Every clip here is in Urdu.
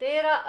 13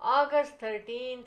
August 13th,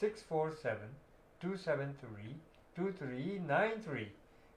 647-273-2393।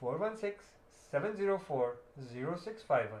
416-704-0651।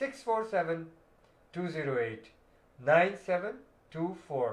647-208-9724।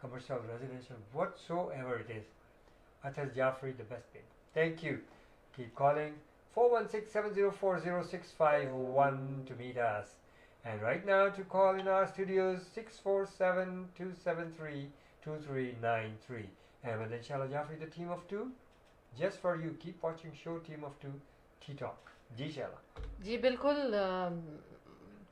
commercial, residential, whatsoever it is. Atal Jaffrey, the best bid. Thank you. Keep calling 416-704-0651 to meet us. And right now to call in our studios, 647-273 2393. And with inshallah Jafri, the team of two, just for you. Keep watching show Team of Two Tea Talk. جی انشاءاللہ جی بالکل.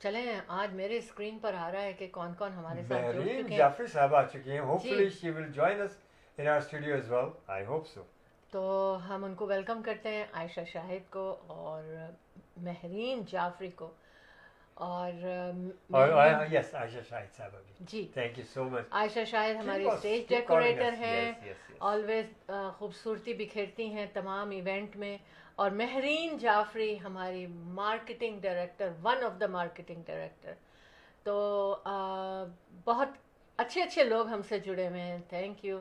چلیں آج میرے اسکرین پر آ رہا ہے کہ کون کون ہمارے ساتھ جڑ چکے ہیں. جعفری صاحب آ چکے ہیں. Hopefully she will join us in our studio as well. I hope so. تو ہم ان کو ویلکم کرتے ہیں, عائشہ شاہد کو اور مہرین جعفری کو. اور یس عائشہ شاہد صاحب ابھی. جی تھینک یو سو مچ. عائشہ شاہد ہماری اسٹیج ڈیکوریٹر ہیں, آلویز خوبصورتی بکھیرتی ہیں تمام ایونٹ میں. اور مہرین جعفری ہماری marketing director, one of the marketing director. تو بہت اچھے اچھے لوگ ہم سے جڑے ہوئے ہیں. Thank you.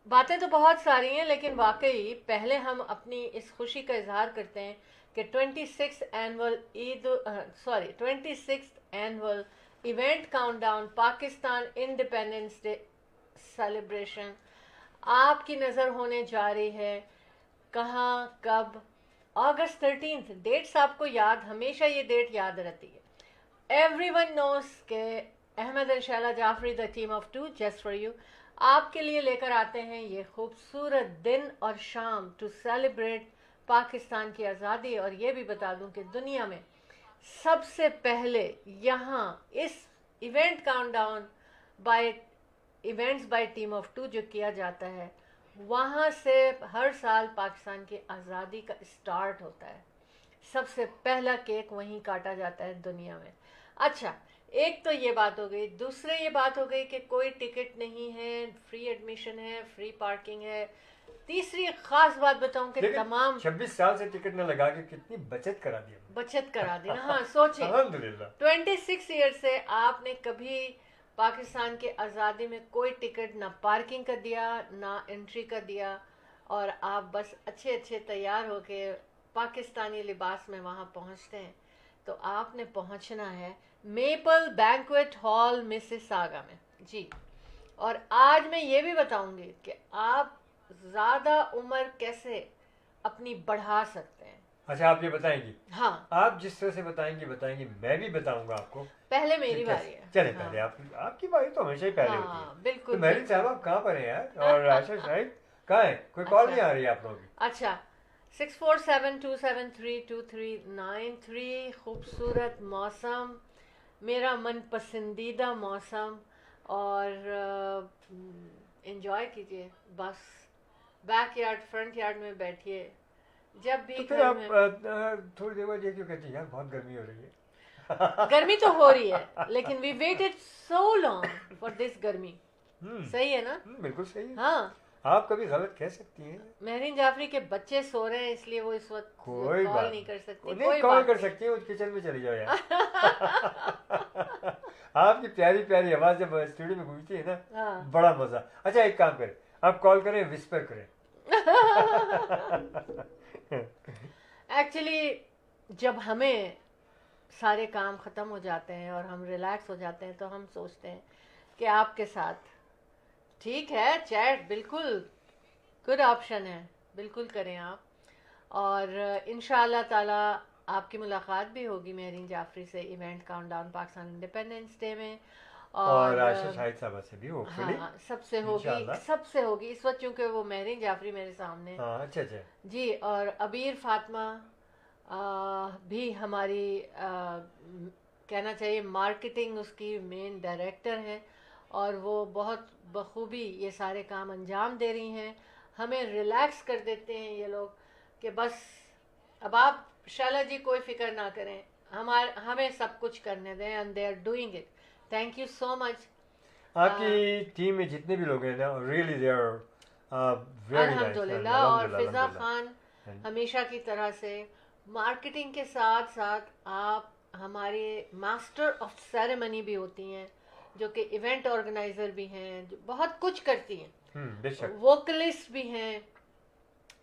باتیں تو بہت ساری ہیں, لیکن واقعی پہلے ہم اپنی اس خوشی کا اظہار کرتے ہیں کہ 26th annual event count down Pakistan independence day celebration آپ کی نظر ہونے جا رہی ہے. کہاں, کب؟ اگست 13. ڈیٹس آپ کو یاد, ہمیشہ یہ ڈیٹ یاد رہتی ہے. ایوری ون نوز کہ Ahmed and Sheila Jafri the team of two just for you آپ کے لیے لے کر آتے ہیں یہ خوبصورت دن اور شام ٹو سیلیبریٹ پاکستان کی آزادی. اور یہ بھی بتا دوں کہ دنیا میں سب سے پہلے یہاں اس event count down by events by team of two جو کیا جاتا ہے, وہاں سے ہر سال پاکستان کی آزادی کا اسٹارٹ ہوتا ہے. سب سے پہلا کیک وہیں کاٹا جاتا ہے دنیا میں. اچھا, ایک تو یہ بات ہو گئی. دوسرے یہ بات ہو گئی کہ کوئی ٹکٹ نہیں ہے, فری ایڈمیشن ہے, فری پارکنگ ہے. تیسری خاص بات بتاؤں کہ تمام 26 سال سے ٹکٹ نہ لگا کے کتنی بچت کرا دی. ہاں سوچیں, الحمدللہ 26 ایئر سے آپ نے کبھی پاکستان کے آزادی میں کوئی ٹکٹ نہ پارکنگ کا دیا نہ انٹری کا دیا, اور آپ بس اچھے اچھے تیار ہو کے پاکستانی لباس میں وہاں پہنچتے ہیں. تو آپ نے پہنچنا ہے میپل بینکویٹ ہال مسیساگا میں. جی, اور آج میں یہ بھی بتاؤں گی کہ آپ زیادہ عمر کیسے اپنی بڑھا سکتے ہیں. اچھا, آپ یہ بتائیں گی؟ ہاں, آپ جس طرح سے بتائیں گی میں بھی بتاؤں گا آپ کو. پہلے میری باری ہے. چلے پہلے آپ کی باری تو ہمیشہ ہی پہلے ہوتی ہے. بالکل. میری صاحب آپ کہاں پر ہیں یار, اور عائشہ شاہد کہاں ہیں؟ کوئی کال نہیں آ رہی ہے آپ لوگوں کی؟ اچھا, 6472732393. خوبصورت موسم, میرا من پسندیدہ موسم, اور انجوائے کیجیے. بس بیک یارڈ فرنٹ یارڈ میں بیٹھیے جب بھی. پھر آپ تھوڑی دیر بعد یہ کیوں کہتی ہیں یار بہت گرمی ہو رہی ہے؟ گرمی تو ہو رہی ہے, لیکن we waited so long for this گرمی. صحیح ہے نا؟ بالکل صحیح. ہاں, آپ کبھی غلط کہہ سکتی ہیں. مہرین جعفری کے بچے سو رہے ہیں اس لیے وہ اس وقت کوئی کال نہیں کر سکتی. نہیں کال کر سکتی ہیں, کچن میں چلی جاؤ یار. آپ کی پیاری پیاری آواز جب اسٹوڈیو میں گونجتی ہے نا, بڑا مزہ. اچھا ایک کام کریں, آپ کال کریں, وسپر کریں. ایکچولی جب ہمیں سارے کام ختم ہو جاتے ہیں اور ہم ریلیکس ہو جاتے ہیں تو ہم سوچتے ہیں کہ آپ کے ساتھ ٹھیک ہے چیٹ بالکل گڈ آپشن ہے, بالکل کریں آپ. اور انشاءاللہ تعالی آپ کی ملاقات بھی ہوگی مہرین جعفری سے event count down Pakistan independence day میں, اور عائشہ شاہد صاحبہ سے بھی ہوپفلی. ہاں, سب سے ہوگی اس وقت, چونکہ وہ مہرین جعفری میرے سامنے. اچھا جی, اور عبیر فاطمہ بھی ہماری کہنا چاہیے مارکیٹنگ اس کی مین ڈائریکٹر ہیں, اور وہ بہت بخوبی یہ سارے کام انجام دے رہی ہیں. ہمیں ریلیکس کر دیتے ہیں یہ لوگ کہ بس اب آپ شیلا جی کوئی فکر نہ کریں, ہمیں سب کچھ کرنے دیں, and they are doing it. Thank you so much. آپ کی ٹیم میں جتنے بھی لوگ ہیں نا, ریئلی دے آر الحمدللہ. اور فضا خان ہمیشہ کی طرح سے مارکیٹنگ کے ساتھ ساتھ آپ ہمارے ماسٹر آف سیریمنی بھی ہوتی ہیں, جو کہ ایونٹ آرگنائزر بھی ہیں, جو بہت کچھ کرتی ہیں. ووکلسٹ بھی ہیں.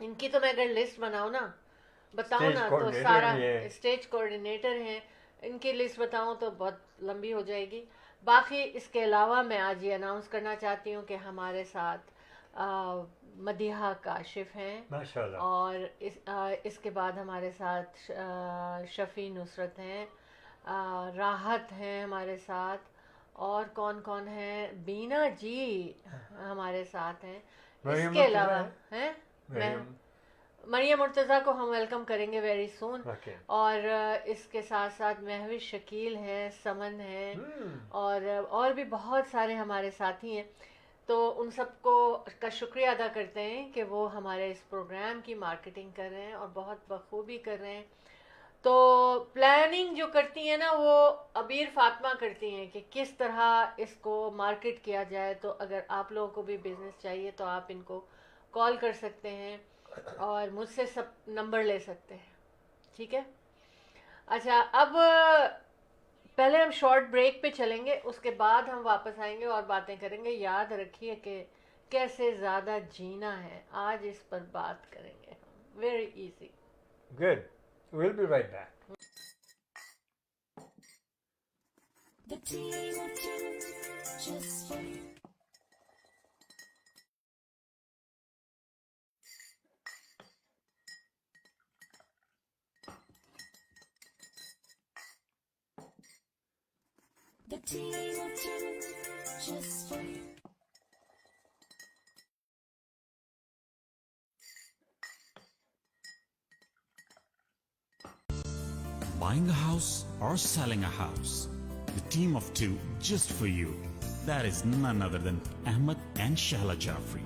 ان کی تو میں اگر لسٹ بناؤں نا, بتاؤں نا تو سارا, اسٹیج کوآرڈینیٹر ہیں, ان کی لسٹ بتاؤں تو بہت لمبی ہو جائے گی. باقی اس کے علاوہ میں آج یہ اناؤنس کرنا چاہتی ہوں کہ ہمارے ساتھ مدیحہ کاشف ہیں, اور اس کے بعد ہمارے ساتھ شفیع نصرت ہیں, راحت ہیں ہمارے ساتھ, اور کون کون ہے؟ بینا جی ہمارے ساتھ ہیں. مریم اس کے علاوہ مرتضیٰ ہیں مریم مریم مرتضیٰ کو ہم ویلکم کریں گے ویری سون. اوکے اور اس کے ساتھ ساتھ مہوش شکیل ہے، سمن ہے، اور بھی بہت سارے ہمارے ساتھی ہیں. تو ان سب کو کا شکریہ ادا کرتے ہیں کہ وہ ہمارے اس پروگرام کی مارکیٹنگ کر رہے ہیں اور بہت بخوبی کر رہے ہیں. تو پلاننگ جو کرتی ہیں نا وہ عبیر فاطمہ کرتی ہیں کہ کس طرح اس کو مارکیٹ کیا جائے. تو اگر آپ لوگوں کو بھی بزنس چاہیے تو آپ ان کو کال کر سکتے ہیں اور مجھ سے سب نمبر لے سکتے ہیں. ٹھیک ہے. اچھا اب پہلے ہم شارٹ بریک پہ چلیں گے، اس کے بعد ہم واپس آئیں گے اور باتیں کریں گے. یاد رکھیے کہ کیسے زیادہ جینا ہے، آج اس پر بات کریں گے ہم. Very easy. Good. We'll be right back. The team of two, just for you. The team of two, just for you. Buying a house or selling a house? The team of two just for you. That is none other than Ahmed and Shahla Jafri.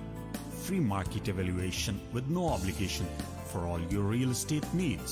Free market evaluation with no obligation for all your real estate needs.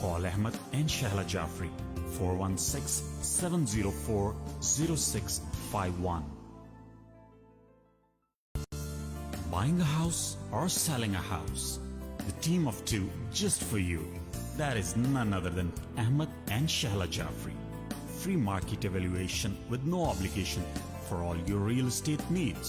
Call Ahmed and Shahla Jafri 416-704-0651. Buying a house or selling a house? The team of two just for you. That is none other than Ahmed and Shahla Jafri. Free market evaluation with no obligation for all your real estate needs.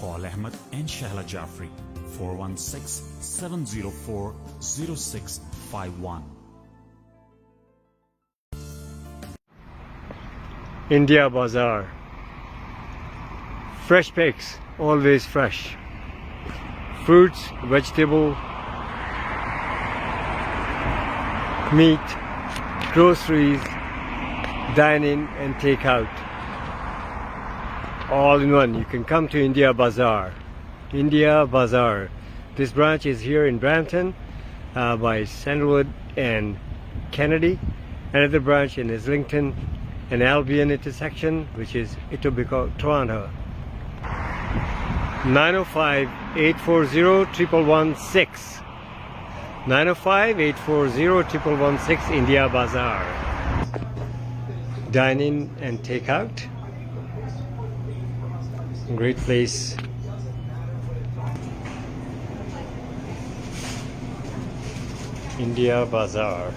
Call Ahmed and Shahla Jafri 416-704-0651. India Bazaar. Fresh picks, always fresh. Fruits, vegetable, meat, groceries, dine in and take out. All in one. You can come to India Bazaar. India Bazaar. This branch is here in Brampton by Sandalwood and Kennedy. Another branch in Islington and Albion intersection, which is Etobicoke, Toronto. 905-840-1116. 905-840-1116, India Bazaar. Dine in and take out. Great place. India Bazaar.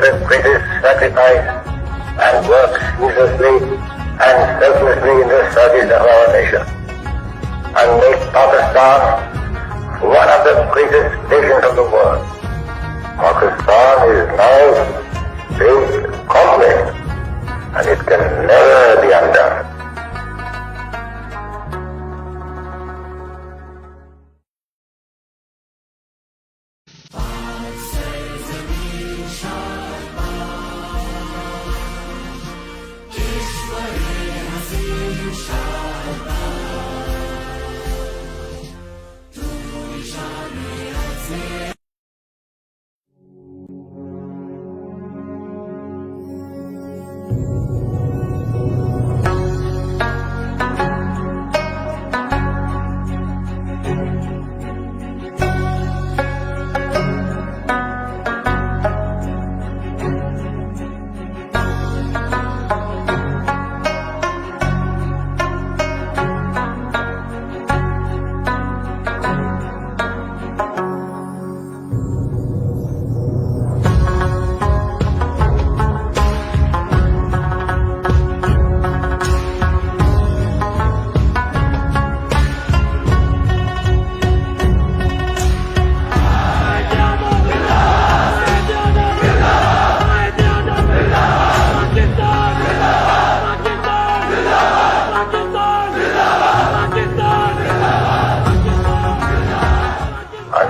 the greatest sacrifice and work ceaselessly and selflessly in the service of our nation, and make Pakistan one of the greatest nations of the world. Pakistan is now big, complex, and it can never be undone.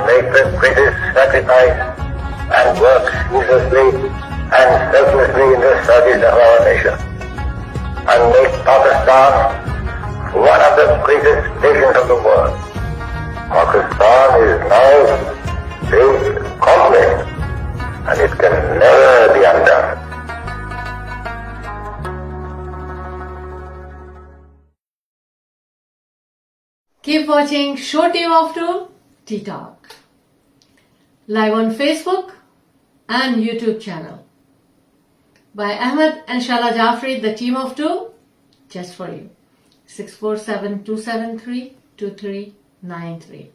Make the greatest sacrifice and work ceaselessly and selflessly in the service of our nation, and make Pakistan one of the greatest nations of the world. Pakistan is now big, complex, and it can never be undone. Keep watching Show Team of Two Tea Talk, live on Facebook and YouTube channel by Ahmed and Shala Jafri, the team of two, just for you. 647-273-2393.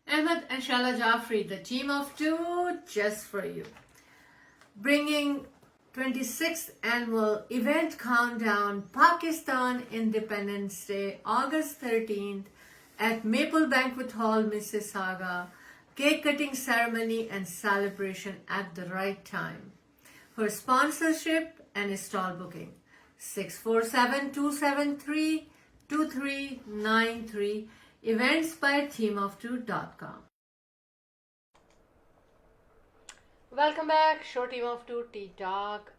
Ahmed and Shala Jafri, the team of two, just for you. Bringing 26th annual event countdown, Pakistan Independence Day, August 13th at Maple Banquet Hall, Mississauga. Cake cutting ceremony and celebration at the right time. For sponsorship and stall booking, 647-273-2393, events by teamof2.com. Welcome back, Show Team of Two Tea Talk.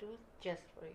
two, just for you.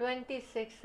26th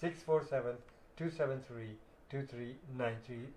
647-273-2393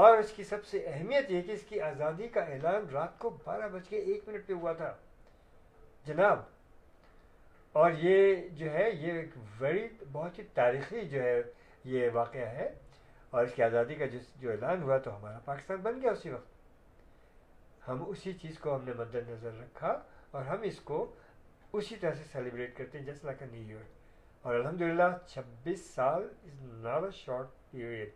اور اس کی سب سے اہمیت یہ کہ اس کی آزادی کا اعلان رات کو 12:01 پہ ہوا تھا جناب. اور یہ جو ہے یہ ایک بہت ہی تاریخی جو ہے یہ واقعہ ہے. اور اس کی آزادی کا جو اعلان ہوا تو ہمارا پاکستان بن گیا اسی وقت. ہم اسی چیز کو ہم نے مد نظر رکھا اور ہم اس کو اسی طرح سے سیلیبریٹ کرتے ہیں جیسے لائک اے نیو ایئر. اور الحمدللہ 26 سال is not a short period.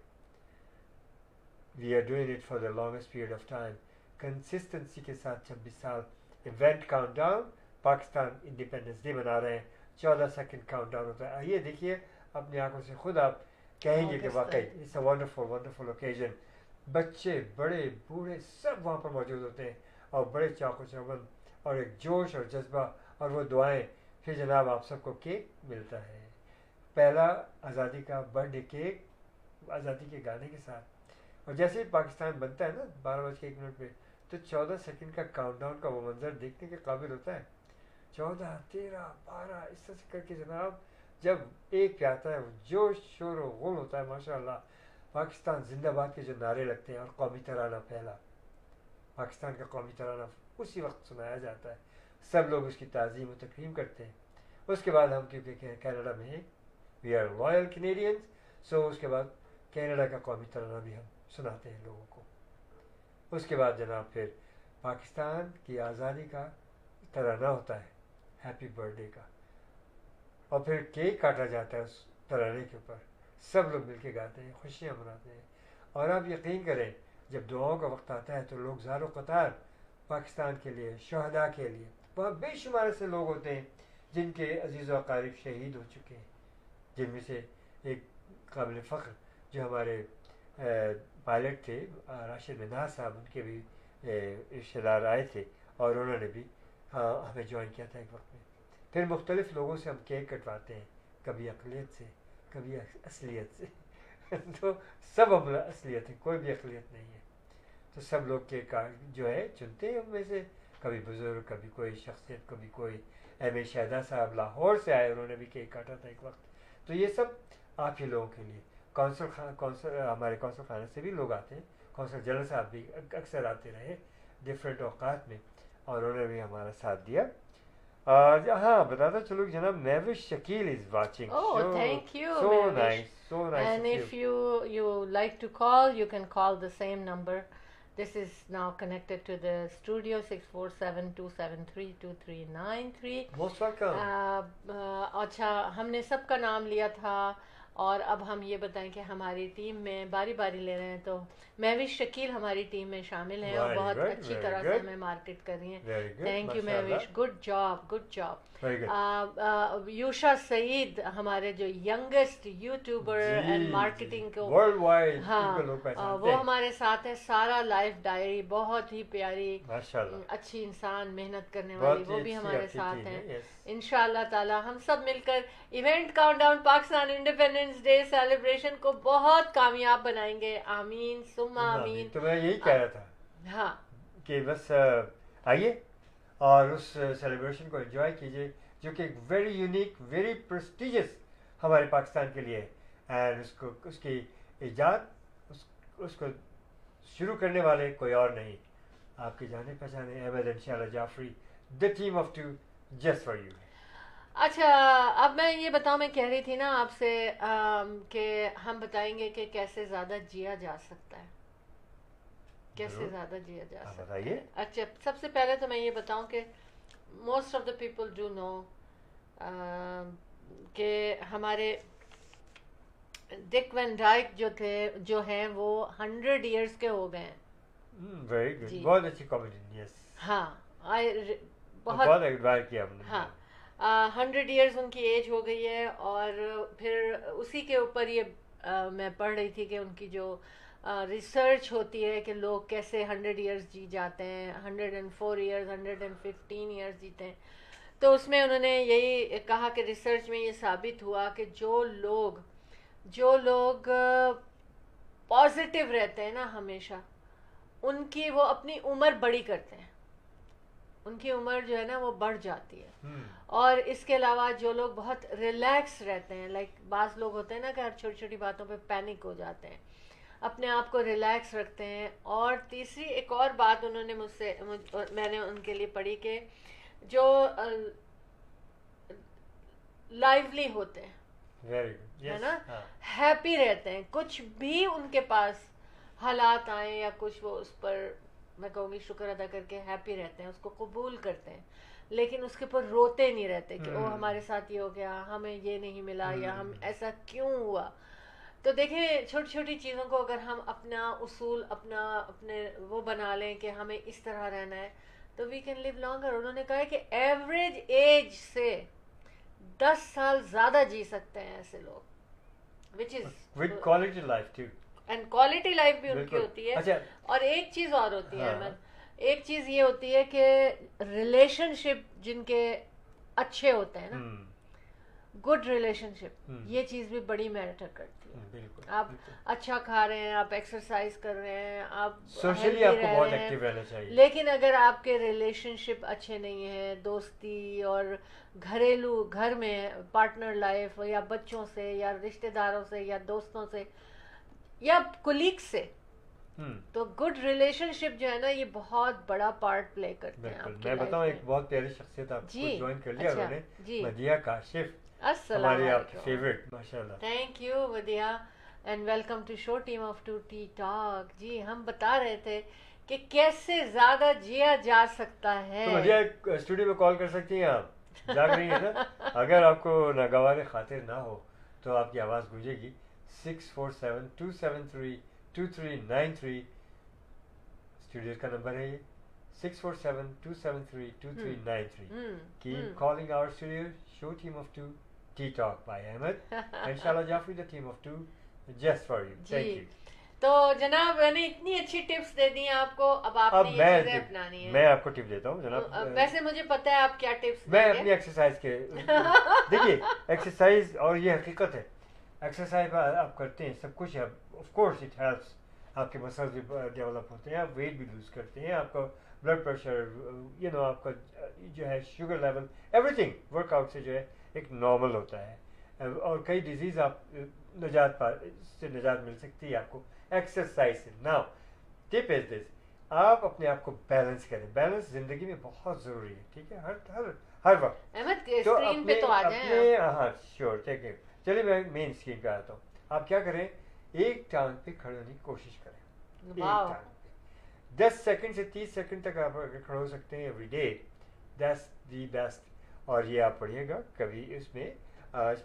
We are doing it for the longest period of time. Consistency کے ساتھ 26 سال. Event count down Pakistan independence day منا رہے ہیں. 14 سیکنڈ کاؤنٹ ڈاؤن ہوتا ہے. آئیے دیکھیے اپنی آنکھوں سے خود آپ کہیں گے کہ واقعی اٹس اے ونڈرفل اوکیزن. بچے بڑے بوڑھے سب وہاں پر موجود ہوتے ہیں اور بڑے چاق و چوبند اور ایک جوش اور جذبہ اور وہ دعائیں. پھر جناب آپ سب کو کیک ملتا ہے, پہلا آزادی کا برتھ ڈے کیک آزادی کے گانے کے ساتھ. اور جیسے ہی پاکستان بنتا ہے نا 12:01 پہ تو 14 سیکنڈ کا کاؤنٹ ڈاؤن کا وہ منظر دیکھنے کے قابل ہوتا ہے. 14 13 12 اس طرح سے کر کے جناب جب ایک پہ آتا ہے وہ جوش شور و غل ہوتا ہے. ماشاء اللہ پاکستان زندہ باد کے جو نعرے لگتے ہیں اور قومی ترانہ پہلا پاکستان کا قومی ترانہ اسی وقت سنایا جاتا ہے. سب لوگ اس کی تعظیم و تکریم کرتے ہیں. اس کے بعد ہم کیونکہ کینیڈا میں ہیں وی آر لویل کینیڈینز سو اس کے بعد کینیڈا کا قومی ترانہ بھی ہم سناتے ہیں لوگوں کو. اس کے بعد جناب پھر پاکستان کی آزادی کا ترانہ ہوتا ہے ہیپی برتھ ڈے کا اور پھر کیک کاٹا جاتا ہے اس ترانے کے اوپر. سب لوگ مل کے گاتے ہیں خوشیاں مناتے ہیں. اور آپ یقین کریں جب دعاؤں کا وقت آتا ہے تو لوگ زار و قطار پاکستان کے لیے شہداء کے لیے وہاں بے شمار ایسے لوگ ہوتے ہیں جن کے عزیز و اقارب شہید ہو چکے ہیں. جن میں سے ایک قابل فخر جو ہمارے پائلٹ تھے راشد مناز صاحب, ان کے بھی رشتہ دار آئے تھے اور انہوں نے بھی ہمیں جوائن کیا تھا ایک وقت میں. پھر مختلف لوگوں سے ہم کیک کٹواتے ہیں, کبھی اقلیت سے کبھی اصلیت سے تو سب ہم اصلیت ہے, کوئی بھی اقلیت نہیں ہے. تو سب لوگ کیک جو ہے چنتے ہیں ان میں سے, کبھی بزرگ کبھی کوئی شخصیت کبھی کوئی. ایم اے شہدہ صاحب لاہور سے آئے, انہوں نے بھی کیک کاٹا تھا ایک وقت. تو یہ سب آپ ہی لوگوں کے لیے. کونسل ہمارے کونسل خانے سے بھی لوگ آتے ہیں. کونسل جنرل صاحب بھی اکثر آتے رہے ڈفرینٹ اوقات میں اور انہوں نے بھی ہمارا ساتھ دیا. ہاں بتاتا چلو جناب Mehwish Shakeel is watching. Oh, thank you, so Mehwish. nice, so nice. And of if you like to call, you can call the same number. This is now connected to the studio 647-273-2393. Most welcome. اچھا ہم نے سب کا نام لیا تھا اور اب ہم یہ بتائیں کہ ہماری ٹیم میں باری باری لے رہے ہیں. تو مہوش شکیل ہماری ٹیم میں شامل ہیں اور Very بہت good, اچھی very طرح سے good. ہمیں مارکیٹ کر رہی ہیں. Very good. تھینک یو ماشاء مہوش, اللہ. Good job good job. Very good. Yusha Saeed ہمارے جو ینگسٹ یوٹیوبر اینڈ مارکیٹنگ کو Worldwide ہاں people لوگ پہچانتے وہ ہیں. ہمارے ساتھ ہے. سارا لائف ڈائری بہت ہی پیاری ماشاء اللہ. اچھی انسان محنت کرنے بہت والی, ہی وہ بھی اچھی ہمارے آپ کی ساتھ team ہیں. ہے. Yes. انشاءاللہ تعالی ہم سب مل کر event count down Pakistan independence day celebration کو بہت کامیاب بنائیں گے. آمین ثم آمین. تو میں یہی کہہ رہا تھا ہاں کہ بس آئیے اور اس سیلیبریشن کو انجوائے کیجیے جو کہ ایک ویری یونیک ویری پریسٹیجس ہمارے پاکستان کے لیے ہے. اینڈ اس کی ایجاد اس کو شروع کرنے والے کوئی اور نہیں, آپ کے جانے پہچانے احمد انشاءاللہ Jafri, the team of 2 just for you. اچھا اب میں یہ بتاؤں, میں کہہ رہی تھی نا آپ سے کہ ہم بتائیں گے کہ کیسے زیادہ جیا جا سکتا ہے, کیسے ضرور. زیادہ جیا جا آپ سکتا بتائیے. ہے. اچھا سب سے پہلے تو میں یہ بتاؤں کہ most of the people do know کہ ہمارے ڈک وین ڈائک جو ہیں وہ 100 ایئرس کے ہو گئے ہیں. ویری گڈ, جی. بہت اچھی کامیڈی. یس, ہاں بہت ایڈمائر کیا ہم نے. ہاں 100 ایئرس ان کی ایج ہو گئی ہے. اور پھر اسی کے اوپر یہ میں پڑھ رہی تھی کہ ان کی جو ریسرچ ہوتی ہے کہ لوگ کیسے 100 ایئرس جی جاتے ہیں, 104 ایئرس 115 ایئرس جیتے ہیں. تو اس میں انہوں نے یہی کہا کہ ریسرچ میں یہ ثابت ہوا کہ جو لوگ پازیٹیو رہتے ہیں نا ہمیشہ, ان کی وہ اپنی عمر بڑی کرتے ہیں, ان کی عمر جو ہے نا وہ بڑھ جاتی ہے. اور اس کے علاوہ جو لوگ بہت ریلیکس رہتے ہیں, لائک بعض لوگ ہوتے ہیں نا کہ ہر چھوٹی چھوٹی باتوں پہ پینک ہو جاتے ہیں, اپنے آپ کو ریلیکس رکھتے ہیں. اور تیسری ایک اور بات انہوں نے مجھ سے میں نے ان کے لیے پڑھی کہ جو لائیولی ہوتے ہیں ویری گڈ ہے نا, ہیپی رہتے ہیں, کچھ بھی ان کے پاس حالات آئیں یا کچھ, وہ اس پر میں کہوں گی شکر ادا کر کے ہیپی رہتے ہیں, اس کو قبول کرتے ہیں, لیکن اس کے اوپر روتے نہیں رہتے کہ او ہمارے ساتھ یہ ہو گیا, ہمیں یہ نہیں ملا, یا ہم ایسا کیوں ہوا. تو دیکھیں چھوٹی چھوٹی چیزوں کو اگر ہم اپنا اصول اپنے وہ بنا لیں کہ ہمیں اس طرح رہنا ہے, تو وی کین لیو لانگر. انہوں نے کہا ہے کہ ایوریج ایج سے 10 سال زیادہ جی سکتے ہیں ایسے لوگ, which is with quality life too, and quality life بھی ان کی ہوتی ہے. اچھا, اور ایک چیز اور ہوتی ہے احمد, ایک چیز یہ ہوتی ہے کہ ریلیشن شپ جن کے اچھے ہوتے ہیں نا, گڈ ریلیشن شپ, یہ چیز بھی بڑی میٹر کرتی ہے. آپ اچھا کھا رہے ہیں, آپ ایکسرسائز کر رہے ہیں, آپ سوشلی آپ کو بہت ایکٹیو رہنا چاہیے, لیکن اگر آپ کے ریلیشن شپ اچھے نہیں ہیں, دوستی اور گھریلو گھر میں پارٹنر لائف, یا بچوں سے یا رشتہ داروں سے یا دوستوں سے یا کولیگ سے, تو گڈ ریلیشن شپ جو ہے نا یہ بہت بڑا پارٹ پلے کرتے ہیں. میں بتاؤں ایک بہت پیاری شخصیت آپ کو جوائن کر لیا انہوں نے, مدیحہ کاشف, السلام آپ کی فیوریٹ ماشاءاللہ. Thank you Madiha, and welcome to show team of 2T talk. جی ہم بتا رہے تھے کہ کیسے زیادہ جیا جا سکتا ہے. تو مدیحہ اسٹوڈیو میں کال کر سکتی ہیں آپ, جاگ رہی ہیں نا, اگر آپ کو ناگوار خاطر نہ ہو تو آپ کی آواز گونجے گی 647-273-2393. اسٹوڈیو کا نمبر ہے یہ 647-273-2393. Keep calling our studio, show team of 2T Talk by Ahmed and Shala Jafri, the team of 2 just for you. Thank you. تو جناب میں نے اتنی اچھی ٹپس دے دی ہیں آپ کو, اب آپ نے یہ چیزیں اپنانی ہیں. میں آپ کو ٹپ دیتا ہوں جناب. ویسے مجھے پتا ہے آپ کیا ٹپس میں اپنی ایکسرسائز کے دیکھیے, ایکسرسائز اور یہ حقیقت ہے, ایکسرسائز آپ کرتے ہیں سب کچھ, آف کورس اٹ ہیلپس, آپ کے مسلز بھی ڈیولپ ہوتے ہیں, آپ ویٹ بھی لوز کرتے ہیں, آپ کا بلڈ پریشر آپ کا جو ہے sugar level, every thing work out سے جو ہے ایک نارمل ہوتا ہے, اور کئی ڈیزیز آپ سے نجات مل سکتی ہے آپ کو ایکسرسائز سے. ناؤ ٹپ از دس, آپ اپنے آپ کو بیلنس کریں, بیلنس زندگی میں بہت ضروری ہے, ٹھیک ہے, ہر وقت. احمد اسکرین پہ تو آ جائیں. ہاں شیور, ٹھیک ہے, چلیے میں مین اسکرین پہ آتا ہوں. آپ کیا کریں, ایک ٹانگ پہ کھڑے ہونے کی کوشش کریں, ایک ٹانگ پہ 10 سیکنڈ سے 30 سیکنڈ تک آپ اگر کھڑے ہو سکتے ہیں every day, that's the best. اور یہ آپ پڑھیے گا, کبھی اس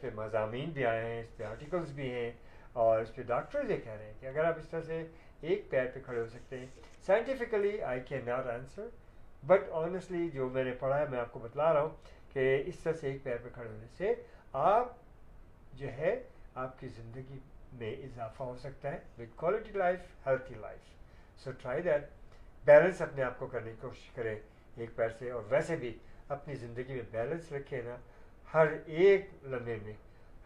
پہ مضامین بھی آئے ہیں, اس پہ آرٹیکلس بھی ہیں, اور اس پہ ڈاکٹرز یہ کہہ رہے ہیں کہ اگر آپ اس طرح سے ایک پیر پہ کھڑے ہو سکتے ہیں. Scientifically I can not answer, but honestly جو میں نے پڑھا ہے میں آپ کو بتلا رہا ہوں کہ اس طرح سے ایک پیر پہ کھڑے ہونے سے آپ جو ہے آپ کی زندگی میں اضافہ ہو سکتا ہے, with quality life, healthy life. So try that, balance اپنے آپ کو کرنے کی کوشش کریں ایک پیر سے, اور ویسے بھی اپنی زندگی میں بیلنس رکھیں نا, ہر ایک لمحے میں,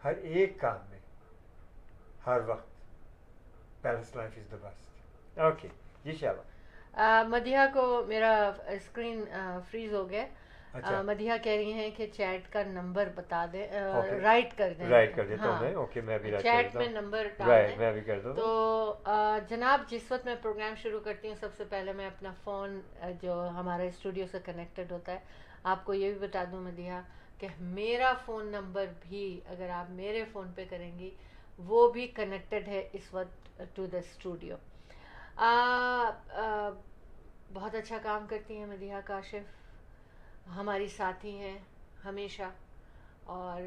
ہر ایک کام میں, ہر وقت. Balance life is the best. Okay جی شابہ. مدیحہ کو میرا اسکرین فریز ہو گیا. مدیحہ کہہ رہی ہیں کہ چیٹ کا نمبر بتا دیں, رائٹ کر دیں. رائٹ کر دیتا ہوں میں, اوکے میں بھی چیٹ میں نمبر ڈال دیں. میں بھی کر دوں. تو جناب جس وقت میں پروگرام شروع کرتی ہوں سب سے پہلے میں اپنا فون جو ہمارے اسٹوڈیو سے کنیکٹڈ ہوتا ہے, آپ کو یہ بھی بتا دوں مدیحہ کہ میرا فون نمبر بھی اگر آپ میرے فون پہ کریں گی وہ بھی کنیکٹڈ ہے اس وقت ٹو دا اسٹوڈیو. بہت اچھا کام کرتی ہیں مدیحہ کاشف, ہماری ساتھی ہیں ہمیشہ, اور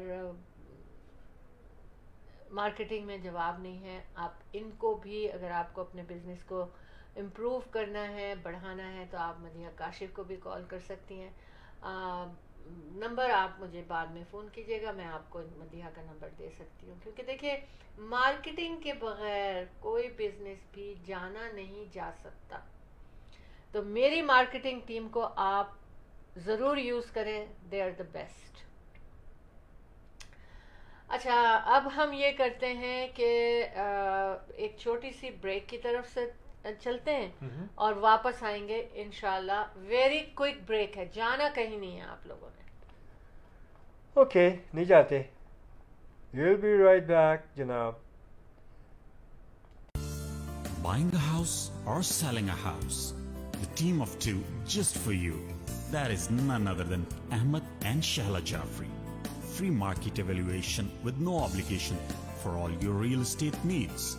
مارکیٹنگ میں جواب نہیں ہے. آپ ان کو بھی اگر آپ کو اپنے بزنس کو امپروو کرنا ہے, بڑھانا ہے, تو آپ مدیحہ کاشف کو بھی کال کر سکتی ہیں. نمبر آپ مجھے بعد میں فون کیجیے گا, میں آپ کو مدیحہ کا نمبر دے سکتی ہوں, کیونکہ دیکھیے مارکیٹنگ کے بغیر کوئی بزنس بھی جانا نہیں جا سکتا. تو میری مارکیٹنگ ٹیم کو آپ ضرور یوز کریں, دے آر دا بیسٹ. اچھا اب ہم یہ کرتے ہیں کہ ایک چھوٹی سی بریک کی طرف سے چلتے ہیں اور واپس آئیں گے انشاءاللہ. ویری کوئک بریک ہے, جانا کہیں نہیں ہے آپ لوگوں نے. اوکے نہیں جاتے. We'll be right back جناب. Buying a house or selling a house? The team of two just for you. That is none other than Ahmed and Shahla Jafri. Free market evaluation with no obligation for all your real estate needs.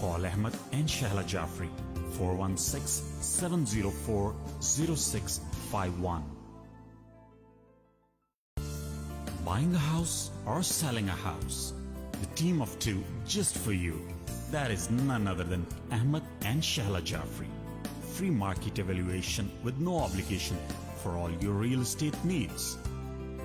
Call Ahmed and Shahla Jafri 416-704-0651. Buying a house or selling a house? The team of two just for you. That is none other than Ahmed and Shahla Jafri. Free market evaluation with no obligation for all your real estate needs.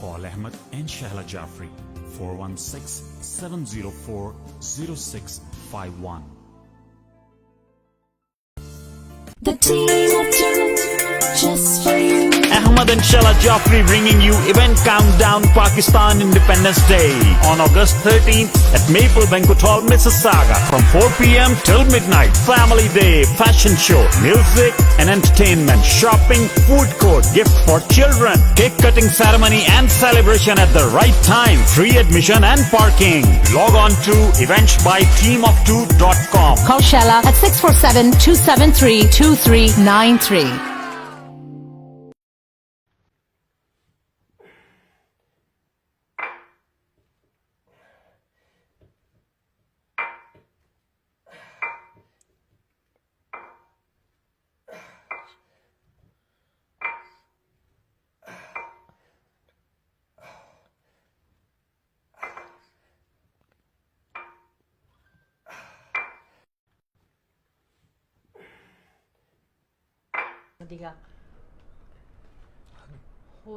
Call Ahmed and Shahla Jafri 416-704-0651. The team of two, just for you. Ahmed and Shahla Jafri bringing you event countdown Pakistan Independence Day on August 13th at Maple Banquet Hall, Mississauga from 4 p.m. till midnight. Family Day, fashion show, music and entertainment, shopping, food court, gift for children, cake cutting ceremony and celebration at the right time. Free admission and parking. Log on to eventsbyteamof2.com. Call Shahla at 647-273-2393.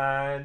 and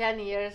10 years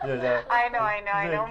I know.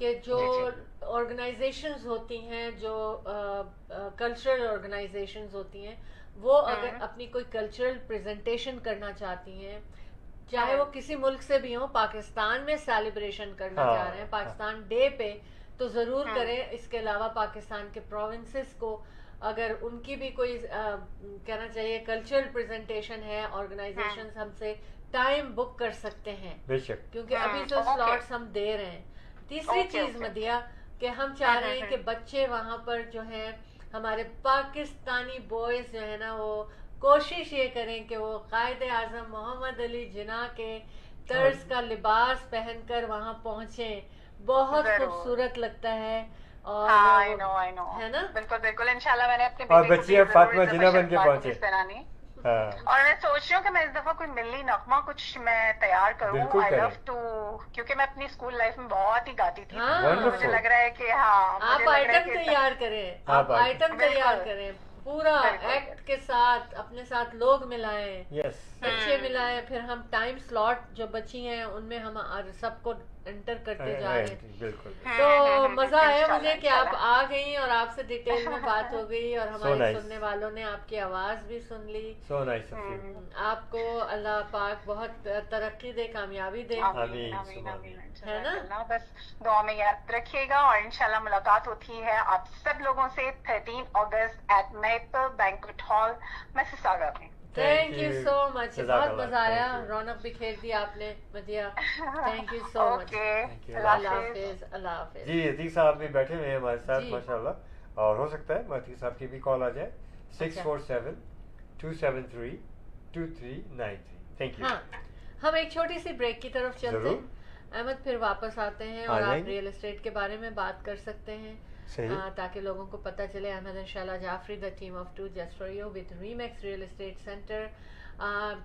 کہ جو آرگنائزیشنز ہوتی ہیں, جو کلچرل آرگنائزیشنز ہوتی ہیں, وہ اگر اپنی کوئی کلچرل پریزنٹیشن کرنا چاہتی ہیں, چاہے وہ کسی ملک سے بھی ہوں, پاکستان میں سیلیبریشن کرنا چاہ رہے ہیں پاکستان ڈے پہ, تو ضرور کریں. اس کے علاوہ پاکستان کے پروونسز کو اگر ان کی بھی کوئی کہنا چاہیے کلچرل پریزنٹیشن ہے, آرگنائزیشنز ہم سے ٹائم بک کر سکتے ہیں, بے شک, کیونکہ ابھی تو سلاٹس ہم دے رہے ہیں. تیسری چیز مدیہ کہ ہم چاہ رہے ہیں کہ بچے وہاں پر جو ہیں ہمارے پاکستانی بوائز جو ہے نا, وہ کوشش یہ کریں کہ وہ قائد اعظم محمد علی جناح کے طرز کا لباس پہن کر وہاں پہنچیں. بہت خوبصورت لگتا ہے. اور ہے نا, بالکل بالکل, انشاءاللہ میں نے اپنے اور بچی فاطمہ جناح بن کے پہنچے. اور میں سوچ رہی ہوں کہ میں اس دفعہ کوئی ملی نغمہ کچھ میں تیار کروں. آئی لو ٹو, کیونکہ میں اپنی اسکول لائف میں بہت ہی گاتی تھی. مجھے لگ رہا ہے کہ آپ آئٹم تیار کریں, آپ آئٹم تیار کریں پورا ایکٹ کے ساتھ, اپنے ساتھ لوگ ملائیں, بچے ملائیں, پھر ہم ٹائم سلاٹ جو بچی ہیں ان میں ہم سب کو انٹر کرتے جا رہے ہیں. تو مزہ آیا مجھے کہ آپ آ گئی اور آپ سے ڈیٹیل میں بات ہو گئی, اور ہمارے سننے والوں نے آپ کی آواز بھی سن لی. آپ کو اللہ پاک بہت ترقی دے, کامیابی دے, ہے نا. بس دعا میں یاد رکھیے گا, اور انشاءاللہ ملاقات ہوتی ہے آپ سب لوگوں سے 13 August at Maple Banquet Hall Mississauga میں. تھینک یو سو مچ, بہت مزہ آیا, رونق بکھیر دی آپ نے مدیہ. تھینک یو سو مچ. اللہ حافظ. اللہ حافظ. جی عتیق صاحب بھی بیٹھے ہوئے ہیں ہمارے ساتھ ماشاء اللہ, اور ہو سکتا ہے عتیق صاحب کی بھی کال آ جائے 647-273-2393. Thank you. ہم ایک چھوٹی سی بریک کی طرف چلتے ہیں احمد, پھر واپس آتے ہیں اور آپ ریئل اسٹیٹ کے بارے میں بات کر سکتے ہیں, تاکہ لوگوں کو پتہ چلے. Ahmed and Shala Jafri, the team of two, just for you, with Remax real estate centre,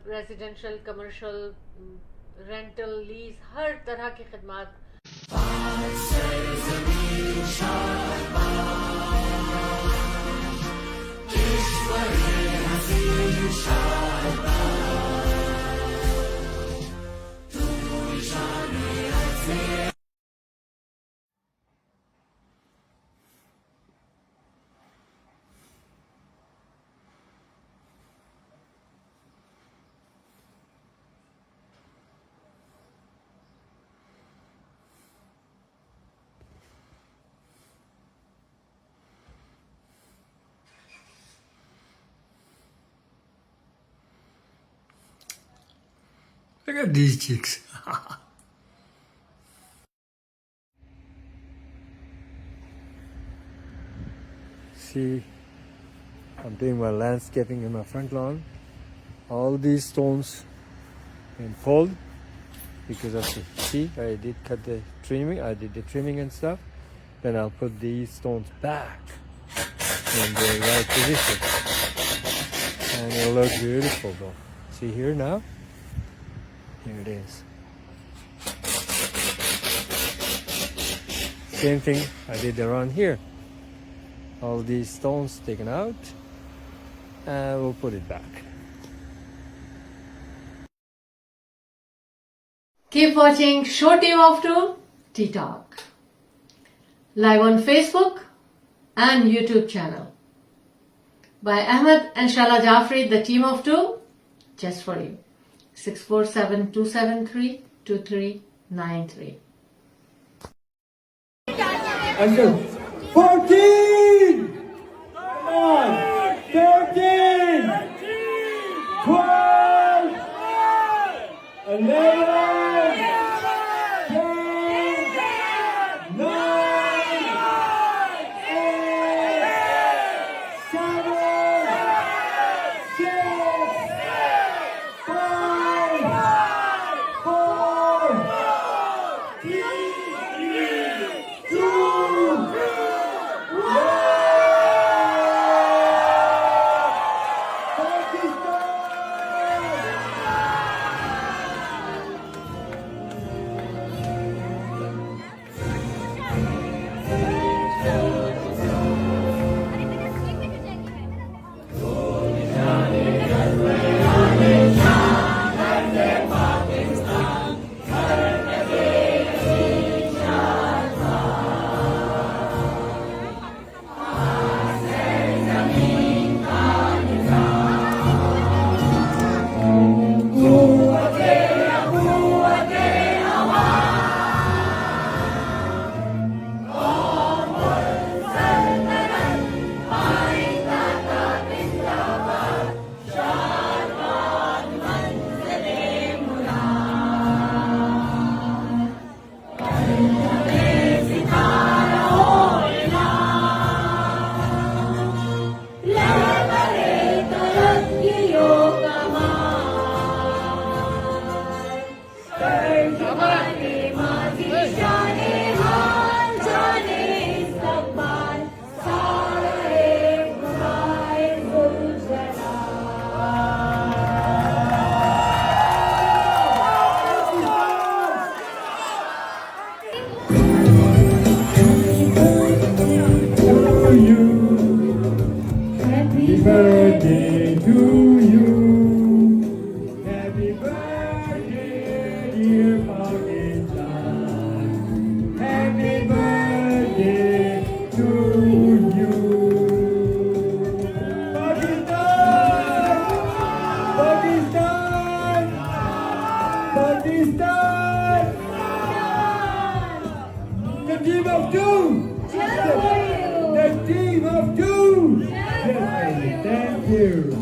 residential, commercial, rental, lease, ہر طرح کی خدمات. Look at these chicks. See, I'm doing my landscaping in my front lawn. All these stones been pulled because of the, see, I did cut the trimming, I did the trimming and stuff. Then I'll put these stones back in the right position. And it'll look beautiful though. See here now? Here it is. Same thing I did around here. All these stones taken out, and we'll put it back. Keep watching Show Team of Two Tea Talk live on Facebook and YouTube channel by Ahmed and Shala Jafri, the team of two, just for you. 647-273-2393. Uncle, 14! Come on! 13! 12! 11! 10! 9! 8! 7! 6! 5! 4! 3! 2! The team of two. Just for you. The team of two. Yes, thank you.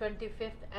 25th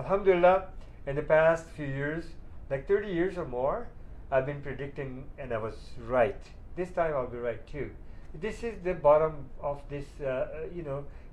Alhamdulillah, in the past few years, like 30 years or more, I've been predicting and I was right. This time I'll be right too. This is the bottom of this,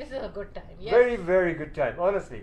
This is a good time. Yes. Very very good time, honestly.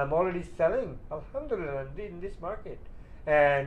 I'm already selling, alhamdulillah, in this market. And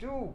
2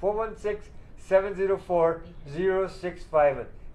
416-704-0651।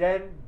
den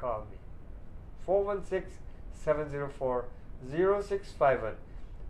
call me 416-704-0651।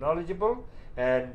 knowledgeable and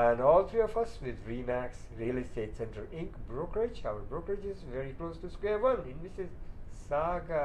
And all 3 of us with Remax Real Estate Center Inc. brokerage. Our brokerage is very close to Square One in Mississauga.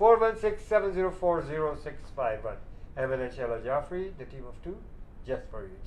416-704-0651। Ahmed and Sheila Jaffrey, the team of 2, just for you.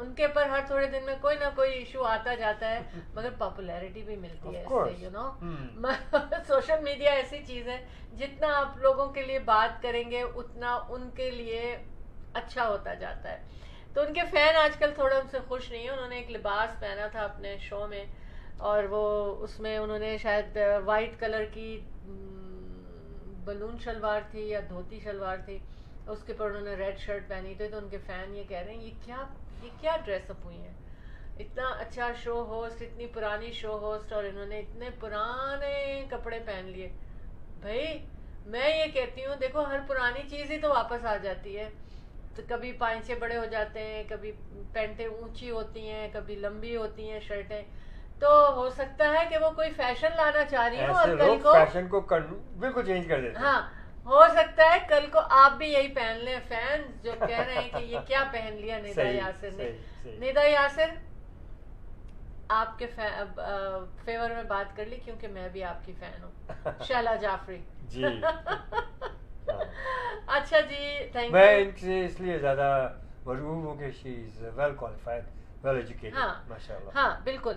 ان کے پر ہر تھوڑے دن میں کوئی نہ کوئی ایشو آتا جاتا ہے مگر پاپولیرٹی بھی ملتی ہے اس سے یو نو سوشل میڈیا ایسی چیز ہے جتنا آپ لوگوں کے لیے بات کریں گے اتنا ان کے لیے اچھا ہوتا جاتا ہے. تو ان کے فین آج کل تھوڑا ان سے خوش نہیں ہیں. انہوں نے ایک لباس پہنا تھا اپنے شو میں اور وہ اس میں انہوں نے شاید وائٹ کلر کی بلون شلوار تھی یا دھوتی شلوار تھی, اس کے اوپر انہوں نے ریڈ شرٹ پہنی تھی. تو ان کے فین یہ کہہ رہے ہیں یہ کیا ڈریس اپ ہوئی ہیں, اتنا اچھا شو ہوسٹ, اتنی پرانی شو ہوسٹ اور انہوں نے اتنے پرانے کپڑے پہن لیے. بھائی میں یہ کہتی ہوں دیکھو ہر پرانی چیز ہی تو واپس آ جاتی ہے. تو کبھی پائنچے بڑے ہو جاتے ہیں, کبھی پینٹیں اونچی ہوتی ہیں, کبھی لمبی ہوتی ہیں شرٹیں. تو ہو سکتا ہے کہ وہ کوئی فیشن لانا چاہ رہی ہوں اور کل کو فیشن کو بالکل چینج کر دیتے ہیں. ہاں ہو سکتا ہے کل کو آپ بھی یہی پہن لیں. فین جو کہہ رہے ہیں کہ یہ کیا پہن لیا ندا یاسر نے. ندا یاسر آپ کے فیور میں بات کر لی کیونکہ میں بھی آپ کی فین ہوں. شہلا جعفری جی اچھا جی تھینک میں یو. ان سے اس لیے زیادہ مرغوب ہوں کہ شی از ویل کوالیفائڈ, ویل ایجوکیٹڈ. ماشاء اللہ. ہاں بالکل.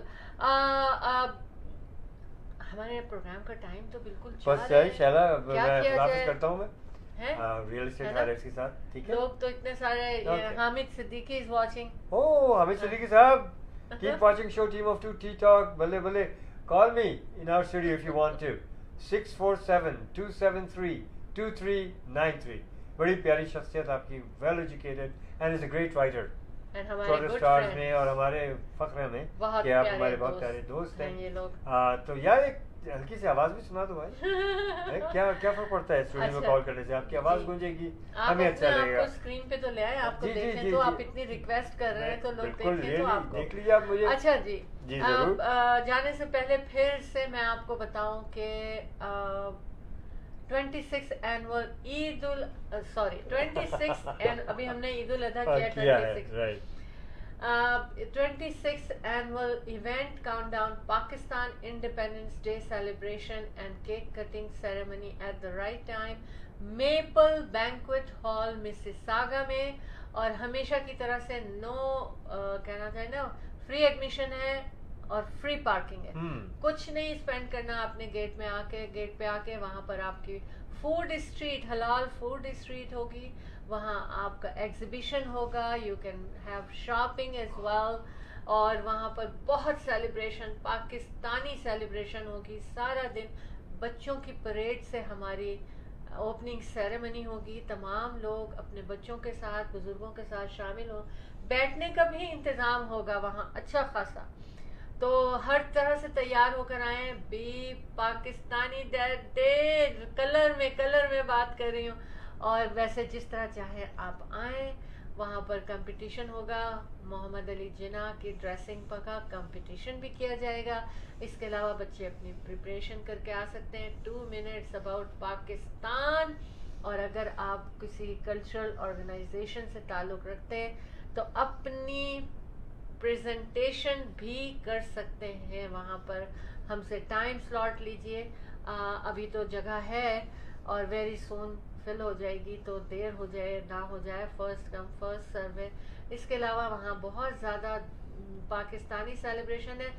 ہمارے پروگرام کا ٹائم تو بالکل بس شہلا میں واپس کرتا ہوں میں ریئل اسٹیٹ ہائلائٹس کے ساتھ. ٹھیک ہے. لوگ تو اتنے سارے. Hamid Siddiqui is watching. Oh Hamid Siddiqui صاحب, keep watching show team of 2 Tea Talk. Balle Balle call me in our studio if you want to. 647-273-2393. بڑی پیاری شخصیت آپ کی, well educated and is a great writer. Stars میں اور ہمارے فخر میں کہ آپ ہمارے بہت پیارے دوست ہیں یہ لوگ. تو یار ایک ہلکی سی آواز بھی سنا دو بھائی. کیا فرق پڑتا ہے اسٹوڈیو میں کال کرنے سے, آپ کی آواز گونجے گی, ہمیں اچھا لگے گا. آپ کو اسکرین پہ تو لے آئے, آپ کو دیکھیں تو آپ اتنی ریکویسٹ کر رہے ہیں تو لوگ دیکھیں تو آپ کو دیکھ لیجیے آپ مجھے. اچھا جی ضرور. جانے سے پہلے پھر سے میں آپ کو بتاؤں کہ 26 اینول عید ابھی ہم نے عید الاضحیٰ کیا 26 annual event countdown, Pakistan Independence Day celebration and cake cutting ceremony at the right time, Maple Banquet Hall Mississauga میں. اور ہمیشہ کی طرح سے کہنا چاہیے نا, فری ایڈمیشن ہے اور فری پارکنگ ہے. کچھ نہیں اسپینڈ کرنا آپ نے گیٹ پہ آ کے وہاں پر آپ کی فوڈ اسٹریٹ, حلال فوڈ اسٹریٹ ہوگی, وہاں آپ کا ایگزیبیشن ہوگا, you can have shopping as well. اور وہاں پر بہت سیلیبریشن, پاکستانی سیلیبریشن ہوگی سارا دن. بچوں کی پریڈ سے ہماری اوپننگ سیریمنی ہوگی. تمام لوگ اپنے بچوں کے ساتھ, بزرگوں کے ساتھ شامل ہوں. بیٹھنے کا بھی انتظام ہوگا وہاں اچھا خاصا. تو ہر طرح سے تیار ہو کر آئیں. بھی پاکستانی کلر میں بات کر رہی ہوں, اور ویسے جس طرح چاہے آپ آئیں. وہاں پر کمپٹیشن ہوگا, محمد علی جناح کی ڈریسنگ کا کمپٹیشن بھی کیا جائے گا. اس کے علاوہ بچے اپنی پریپریشن کر کے آ سکتے ہیں. 2 minutes اباؤٹ پاکستان. اور اگر آپ کسی کلچرل آرگنائزیشن سے تعلق رکھتے ہیں تو اپنی پریزنٹیشن بھی کر سکتے ہیں وہاں پر. ہم سے ٹائم سلاٹ لیجئے. ابھی تو جگہ ہے اور ویری سون فل ہو جائے گی, تو دیر ہو جائے نہ ہو جائے, فرسٹ کم فرسٹ سرو ہے. اس کے علاوہ وہاں بہت زیادہ پاکستانی سیلیبریشن ہے.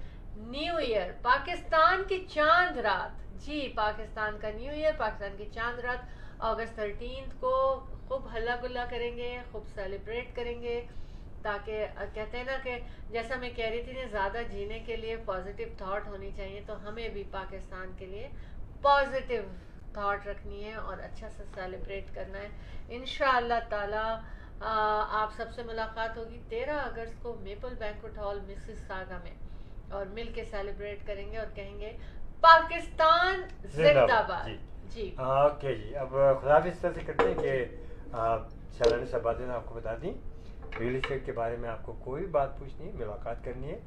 نیو ایئر, پاکستان کی چاند رات, جی پاکستان کا نیو ایئر, پاکستان کی چاند رات اگست 13 کو خوب ہلا گلا کریں گے, خوب سیلیبریٹ کریں گے. تاکہ کہتے ہیں نا کہ جیسا میں کہہ رہی تھی نا, زیادہ جینے کے لیے پازیٹیو تھاٹ ہونی چاہیے. تو ہمیں بھی پاکستان کے لیے پازیٹیو تھاٹ رکھنی ہے اور اچھا سا سیلیبریٹ کرنا ہے. انشاءاللہ تعالی آپ سب سے ملاقات ہوگی 13 اگست کو میپل بینکوٹ ہال مسیساگا میں, اور مل کے سیلیبریٹ کریں گے اور کہیں گے پاکستان زندہ باد. جی اوکے جی. اب خدا حافظ. اس طرح سے کرتے ہیں کہ شہلا نے سب باتیں آپ کو بتا دیں. ریئل اسٹیٹ کے بارے میں آپ کو کوئی بات پوچھنی ہے, ملاقات کرنی ہے,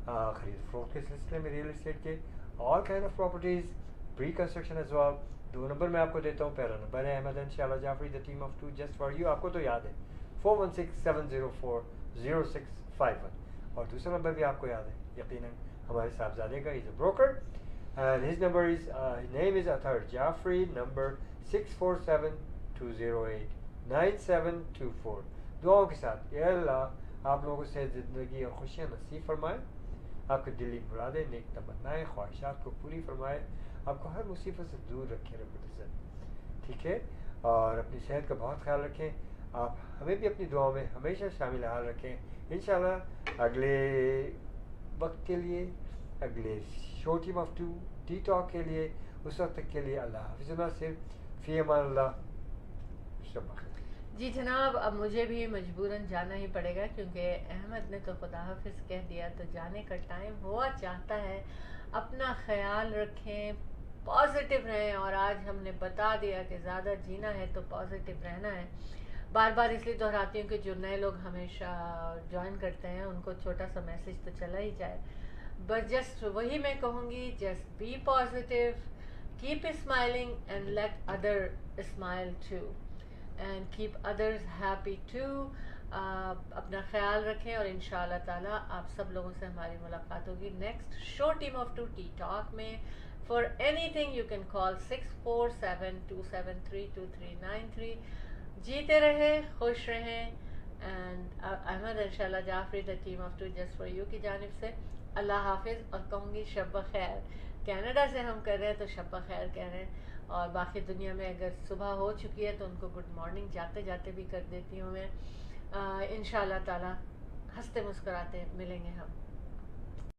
خرید فروخت کے سلسلے میں ریئل اسٹیٹ کے all kind of properties, pre construction as well. 2 number میں آپ کو دیتا ہوں. پہلا نمبر ہے Ahmed and Shehla Jafri, the team of 2 just for you. آپ کو تو یاد ہے 416-704-0651. اور دوسرا نمبر بھی آپ کو یاد ہے یقیناً, ہمارے صاحبزادے کا. از اے broker and his number is his name is Athar Jafri. Number 647-208-9724. دعاؤں کے ساتھ. اے اللہ آپ لوگوں سے زندگی اور خوشیاں نصیب فرمائے، آپ کے دلی مرادیں، نیک تمنائیں، خواہشات کو پوری فرمائے، آپ کو ہر مصیبت سے دور رکھے رب العزت، ٹھیک ہے؟ اور اپنی صحت کا بہت خیال رکھیں، آپ ہمیں بھی اپنی دعاؤں میں ہمیشہ شامل حال رکھیں۔ انشاءاللہ اگلے وقت کے لیے، اگلے شو team of to T talk کے لیے، اس وقت تک کے لیے اللہ حافظ ناصر، فی امان اللہ، شب بخیر۔ جی جناب، اب مجھے بھی مجبوراً جانا ہی پڑے گا کیونکہ احمد نے تو خدا حافظ کہہ دیا، تو جانے کا ٹائم ہوا چاہتا ہے۔ اپنا خیال رکھیں، پازیٹیو رہیں، اور آج ہم نے بتا دیا کہ زیادہ جینا ہے تو پازیٹیو رہنا ہے۔ بار بار اس لیے دہراتی ہوں کہ جو نئے لوگ ہمیشہ جوائن کرتے ہیں ان کو چھوٹا سا میسج تو چلا ہی جائے، بس جسٹ وہی میں کہوں گی، just be positive, keep smiling and let other smile too, and keep others happy too. اپنا خیال رکھیں، اور انشاءاللہ تعالیٰ آپ سب لوگوں سے ہماری ملاقات ہوگی next show team of to T talk میں۔ For any thing you can call 6472732393۔ جیتے رہے، خوش رہیں، اینڈ احمد انشاءاللہ Jafri the team of two just for you کی جانب سے اللہ حافظ، اور کہوں گی شب بخیر۔ کینیڈا سے ہم کر رہے ہیں تو شب بخیر کہہ رہے ہیں، اور باقی دنیا میں اگر صبح ہو چکی ہے تو ان کو گڈ مارننگ جاتے جاتے بھی کر دیتی ہوں میں۔ انشاءاللہ تعالیٰ ہنستے مسکراتے ملیں گے ہم۔